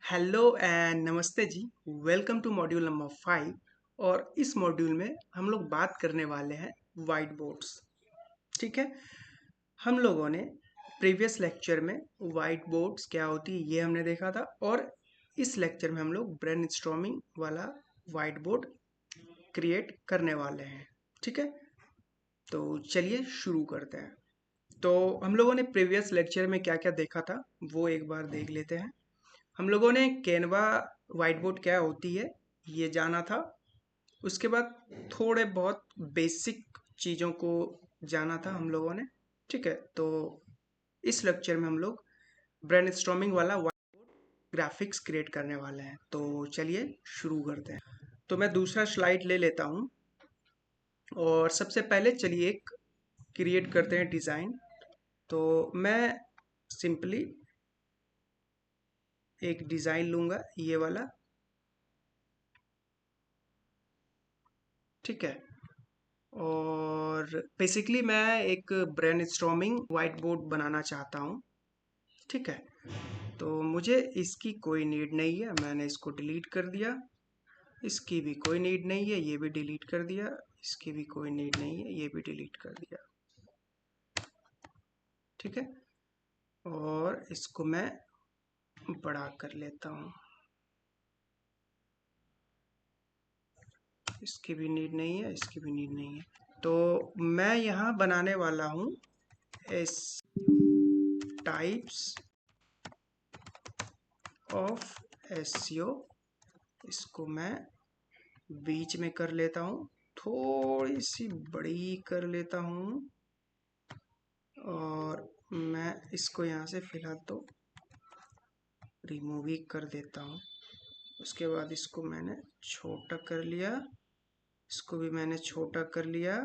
Hello and नमस्ते जी। Welcome to module number 5। और इस मॉड्यूल में हम लोग बात करने वाले हैं वाइट बोर्ड्स। ठीक है, हम लोगों ने प्रीवियस लेक्चर में वाइट बोर्ड्स क्या होती है ये हमने देखा था, और इस लेक्चर में हम लोग ब्रेनस्टॉर्मिंग वाला वाइट बोर्ड क्रिएट करने वाले हैं। ठीक है, तो चलिए शुरू करते हैं। तो हम लोगों ने प्रीवियस लेक्चर में क्या क्या देखा था वो एक बार देख लेते हैं। हम लोगों ने कैनवा वाइट बोर्ड क्या होती है ये जाना था। उसके बाद थोड़े बहुत बेसिक चीज़ों को जाना था हम लोगों ने। ठीक है, तो इस लेक्चर में हम लोग ब्रेनस्टॉर्मिंग वाला वाइट ग्राफिक्स क्रिएट करने वाले हैं। तो चलिए शुरू करते हैं। तो मैं दूसरा स्लाइड ले लेता हूँ और सबसे पहले चलिए एक क्रिएट करते हैं डिज़ाइन। तो मैं सिंपली एक डिज़ाइन लूँगा ये वाला। ठीक है, और बेसिकली मैं एक ब्रेनस्टॉर्मिंग वाइट बोर्ड बनाना चाहता हूँ। ठीक है, तो मुझे इसकी कोई नीड नहीं है, मैंने इसको डिलीट कर दिया। इसकी भी कोई नीड नहीं है, ये भी डिलीट कर दिया। इसकी भी कोई नीड नहीं है, ये भी डिलीट कर दिया। ठीक है, और इसको मैं बड़ा कर लेता हूँ। इसकी भी नीड नहीं है, इसकी भी नीड नहीं है। तो मैं यहाँ बनाने वाला हूँ एस टाइप्स ऑफ एसईओ। इसको मैं बीच में कर लेता हूँ, थोड़ी सी बड़ी कर लेता हूँ, और मैं इसको यहाँ से फिलहाल तो रिमूव ही कर देता हूँ। उसके बाद इसको मैंने छोटा कर लिया, इसको भी मैंने छोटा कर लिया।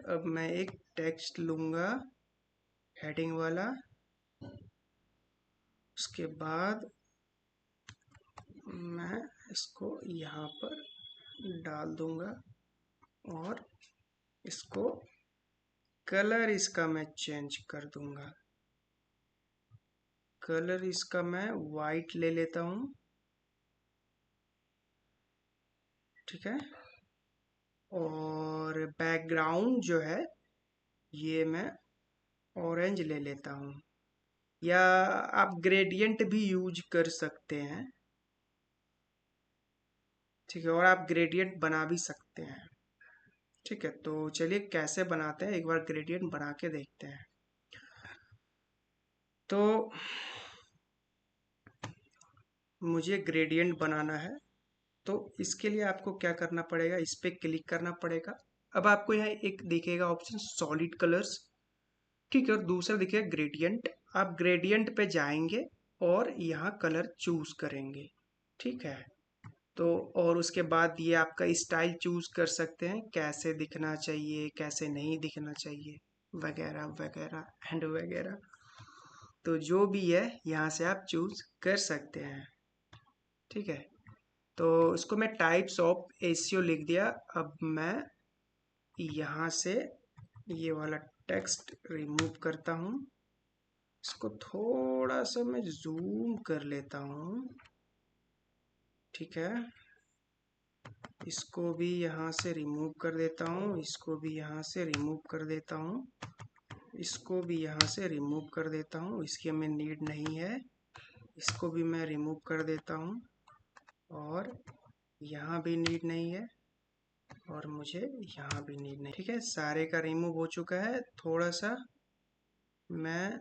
अब मैं एक टेक्स्ट लूँगा हेडिंग वाला। उसके बाद मैं इसको यहाँ पर डाल दूँगा, और इसको कलर इसका मैं चेंज कर दूँगा। कलर इसका मैं वाइट ले लेता हूँ। ठीक है, और बैकग्राउंड जो है ये मैं ऑरेंज ले लेता हूँ, या आप ग्रेडियंट भी यूज कर सकते हैं। ठीक है, और आप ग्रेडियंट बना भी सकते हैं। ठीक है, तो चलिए कैसे बनाते हैं एक बार ग्रेडियंट बना के देखते हैं। तो मुझे ग्रेडियंट बनाना है, तो इसके लिए आपको क्या करना पड़ेगा, इस पे क्लिक करना पड़ेगा। अब आपको यहाँ एक दिखेगा ऑप्शन सॉलिड कलर्स। ठीक है, और दूसरा दिखेगा ग्रेडियंट। आप ग्रेडियंट पे जाएंगे और यहाँ कलर चूज करेंगे। ठीक है, तो और उसके बाद ये आपका स्टाइल चूज कर सकते हैं, कैसे दिखना चाहिए कैसे नहीं दिखना चाहिए, वगैरह वगैरह एंड वगैरह। तो जो भी है यहाँ से आप चूज कर सकते हैं। ठीक है, तो इसको मैं टाइप्स ऑफ एसईओ लिख दिया। अब मैं यहाँ से ये वाला टेक्स्ट रिमूव करता हूँ। इसको थोड़ा सा मैं जूम कर लेता हूँ। ठीक है, इसको भी यहाँ से रिमूव कर देता हूँ, इसको भी यहाँ से रिमूव कर देता हूँ, इसको भी यहाँ से रिमूव कर देता हूँ। इसकी हमें नीड नहीं है, इसको भी मैं रिमूव कर देता हूँ, और यहाँ भी नीड नहीं है, और मुझे यहाँ भी नीड नहीं। ठीक है, सारे का रिमूव हो चुका है। थोड़ा सा मैं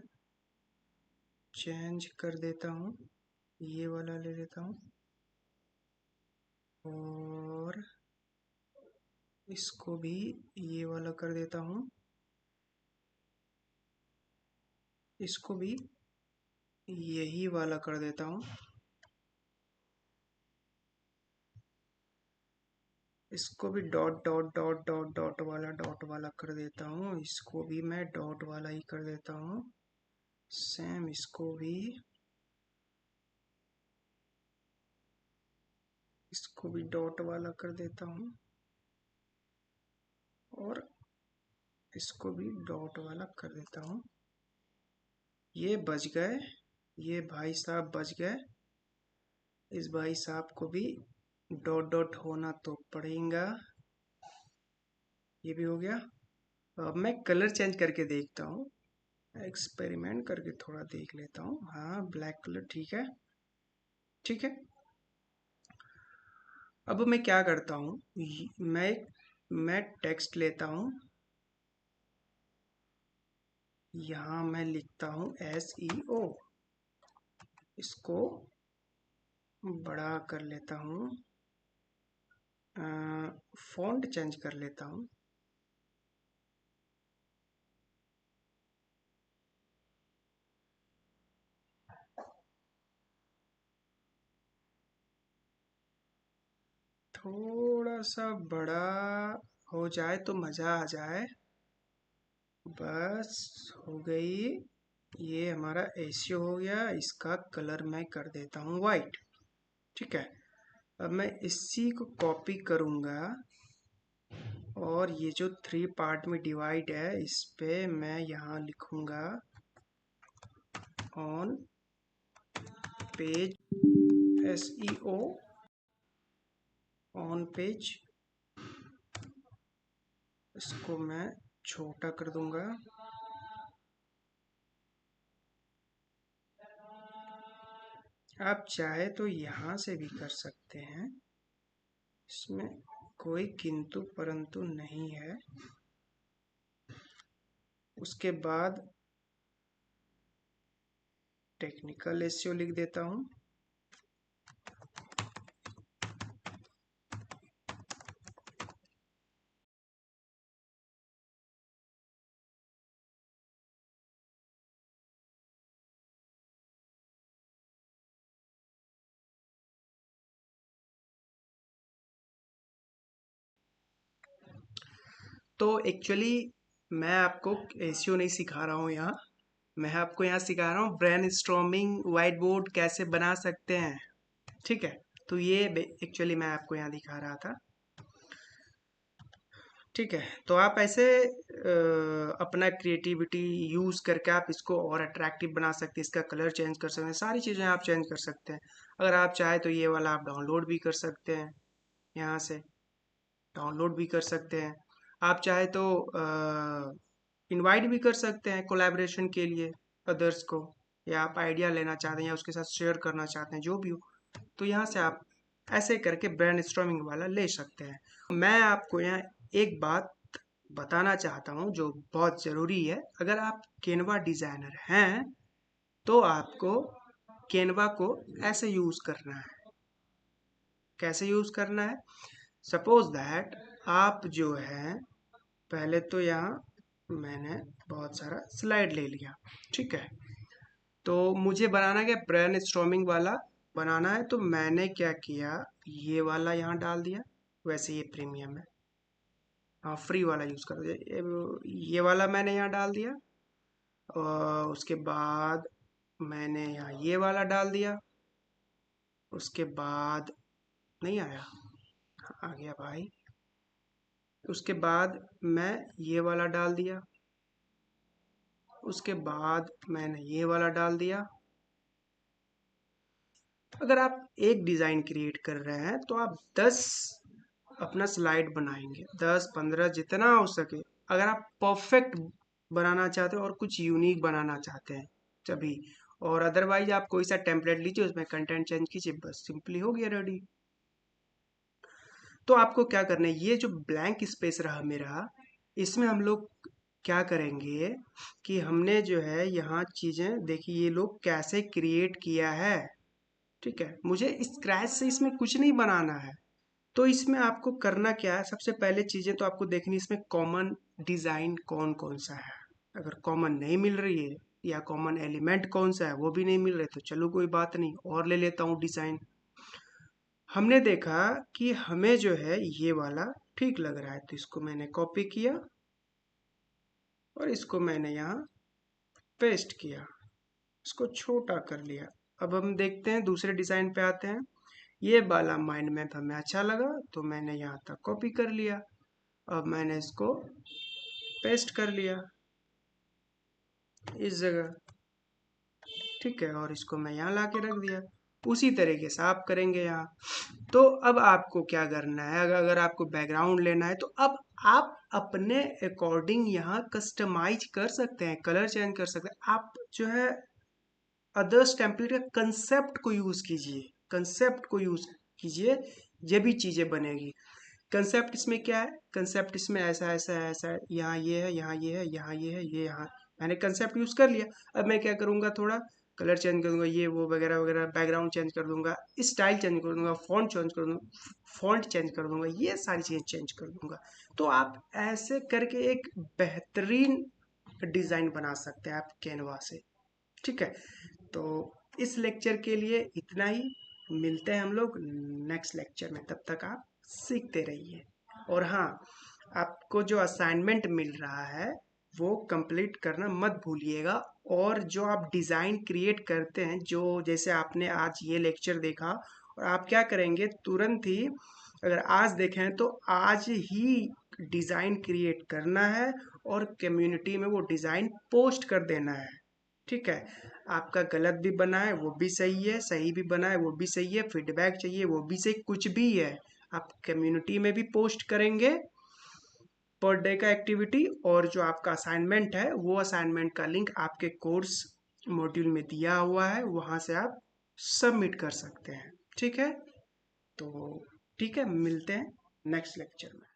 चेंज कर देता हूँ, ये वाला ले लेता हूँ, और इसको भी ये वाला कर देता हूँ, इसको भी यही वाला कर देता हूँ। इसको भी dot dot dot dot dot वाला कर देता हूँ। इसको भी मैं डॉट वाला ही कर देता हूँ। सेम इसको भी डॉट वाला कर देता हूँ, और इसको भी डॉट वाला कर देता हूँ। ये बच गए, ये भाई साहब बच गए। इस भाई साहब को भी डॉट डॉट होना तो पड़ेगा। ये भी हो गया। अब मैं कलर चेंज करके देखता हूँ, एक्सपेरिमेंट करके थोड़ा देख लेता हूँ। हाँ, ब्लैक कलर ठीक है, ठीक है। अब मैं क्या करता हूँ, मैं टेक्स्ट लेता हूँ, यहाँ मैं लिखता हूँ SEO, इसको बड़ा कर लेता हूँ, फॉन्ट चेंज कर लेता हूँ। थोड़ा सा बड़ा हो जाए तो मज़ा आ जाए। बस हो गई। ये हमारा एशियो हो गया। इसका कलर मैं कर देता हूँ वाइट। ठीक है। अब मैं इसी को कॉपी करूँगा और ये जो 3 पार्ट में डिवाइड है इस पे मैं यहाँ लिखूँगा on page SEO, on page. इसको मैं छोटा कर दूंगा। आप चाहे तो यहाँ से भी कर सकते हैं, इसमें कोई किंतु परंतु नहीं है। उसके बाद टेक्निकल एसईओ लिख देता हूँ। तो एक्चुअली मैं आपको एसईओ नहीं सिखा रहा हूँ यहाँ, मैं आपको यहाँ सिखा रहा हूँ ब्रेनस्टॉर्मिंग वाइट बोर्ड कैसे बना सकते हैं। ठीक है। तो ये एक्चुअली मैं आपको यहाँ दिखा रहा था। ठीक है। तो आप ऐसे अपना क्रिएटिविटी यूज़ करके आप इसको और अट्रैक्टिव बना सकते हैं, इसका कलर चेंज कर सकते हैं, सारी चीज़ें आप चेंज कर सकते हैं। अगर आप चाहे तो ये वाला आप डाउनलोड भी कर सकते हैं, यहाँ से डाउनलोड भी कर सकते हैं। आप चाहे तो इनवाइट भी कर सकते हैं कोलैबोरेशन के लिए अदर्स को, या आप आइडिया लेना चाहते हैं या उसके साथ शेयर करना चाहते हैं, जो भी हो। तो यहाँ से आप ऐसे करके ब्रेन स्टॉर्मिंग वाला ले सकते हैं। मैं आपको यहाँ एक बात बताना चाहता हूँ जो बहुत ज़रूरी है। अगर आप कैनवा डिज़ाइनर हैं तो आपको कैनवा को ऐसे यूज़ करना है। कैसे यूज़ करना है? सपोज दैट आप जो है, पहले तो यहाँ मैंने बहुत सारा स्लाइड ले लिया। ठीक है। तो मुझे बनाना क्या, ब्रेन स्टॉर्मिंग वाला बनाना है। तो मैंने क्या किया, ये वाला यहाँ डाल दिया। वैसे ये प्रीमियम है, हाँ फ्री वाला यूज़ कर दिया। ये वाला मैंने यहाँ डाल दिया और उसके बाद मैंने यहाँ ये वाला डाल दिया। उसके बाद नहीं आया, आ गया भाई। उसके बाद मैं ये वाला डाल दिया। उसके बाद मैंने ये वाला डाल दिया। अगर आप एक डिज़ाइन क्रिएट कर रहे हैं तो आप 10 अपना स्लाइड बनाएंगे, 10-15 जितना हो सके। अगर आप परफेक्ट बनाना चाहते हो और कुछ यूनिक बनाना चाहते हैं तभी। और अदरवाइज आप कोई सा टेम्पलेट लीजिए, उसमें कंटेंट चेंज कीजिए, बस सिंपली हो गया रेडी। तो आपको क्या करना है, ये जो ब्लैंक स्पेस रहा मेरा, इसमें हम लोग क्या करेंगे कि हमने जो है यहाँ चीज़ें देखिए, ये लोग कैसे क्रिएट किया है। ठीक है। मुझे स्क्रैच से इसमें कुछ नहीं बनाना है। तो इसमें आपको करना क्या है, सबसे पहले चीज़ें तो आपको देखनी, इसमें कॉमन डिज़ाइन कौन कौन सा है। अगर कॉमन नहीं मिल रही है या कॉमन एलिमेंट कौन सा है वो भी नहीं मिल रहे, तो चलो कोई बात नहीं, और ले लेता हूँ डिज़ाइन। हमने देखा कि हमें जो है ये वाला ठीक लग रहा है, तो इसको मैंने कॉपी किया और इसको मैंने यहाँ पेस्ट किया, इसको छोटा कर लिया। अब हम देखते हैं दूसरे डिज़ाइन पे आते हैं। ये वाला माइंड मैप हमें अच्छा लगा तो मैंने यहाँ तक कॉपी कर लिया। अब मैंने इसको पेस्ट कर लिया इस जगह। ठीक है। और इसको मैं यहाँ ला के रख दिया। उसी तरीके से आप करेंगे यहाँ। तो अब आपको क्या करना है, अगर आपको बैकग्राउंड लेना है तो अब आप अपने अकॉर्डिंग यहाँ कस्टमाइज कर सकते हैं, कलर चेंज कर सकते हैं। आप जो है अदर्स टेम्पलेट का कंसेप्ट को यूज कीजिए, कंसेप्ट को यूज कीजिए, ये भी चीजें बनेगी। कंसेप्ट इसमें क्या है, कंसेप्ट इसमें ऐसा ऐसा है, ऐसा है, यहाँ ये है, यहाँ ये है, यहाँ ये है, ये यहाँ। मैंने कंसेप्ट यूज कर लिया। अब मैं क्या करूँगा, थोड़ा कलर चेंज कर दूंगा, ये वो वगैरह वगैरह, बैकग्राउंड चेंज कर दूंगा, स्टाइल चेंज कर दूंगा, फॉन्ट चेंज कर दूंगा, फॉन्ट चेंज कर दूंगा, ये सारी चीज़ें चेंज कर दूंगा। तो आप ऐसे करके एक बेहतरीन डिज़ाइन बना सकते हैं आप कैनवा से। ठीक है, तो इस लेक्चर के लिए इतना ही। मिलते हैं हम लोग नेक्स्ट लेक्चर में, तब तक आप सीखते रहिए। और हाँ, आपको जो असाइनमेंट मिल रहा है वो कंप्लीट करना मत भूलिएगा। और जो आप डिज़ाइन क्रिएट करते हैं, जो जैसे आपने आज ये लेक्चर देखा, और आप क्या करेंगे तुरंत ही, अगर आज देखें तो आज ही डिज़ाइन क्रिएट करना है और कम्युनिटी में वो डिज़ाइन पोस्ट कर देना है। ठीक है, आपका गलत भी बना है वो भी सही है, सही भी बना है वो भी सही है, फीडबैक चाहिए वो भी सही, कुछ भी है आप कम्युनिटी में भी पोस्ट करेंगे पर डे का एक्टिविटी। और जो आपका असाइनमेंट है वो असाइनमेंट का लिंक आपके कोर्स मॉड्यूल में दिया हुआ है, वहाँ से आप सबमिट कर सकते हैं। ठीक है, तो ठीक है, मिलते हैं नेक्स्ट लेक्चर में।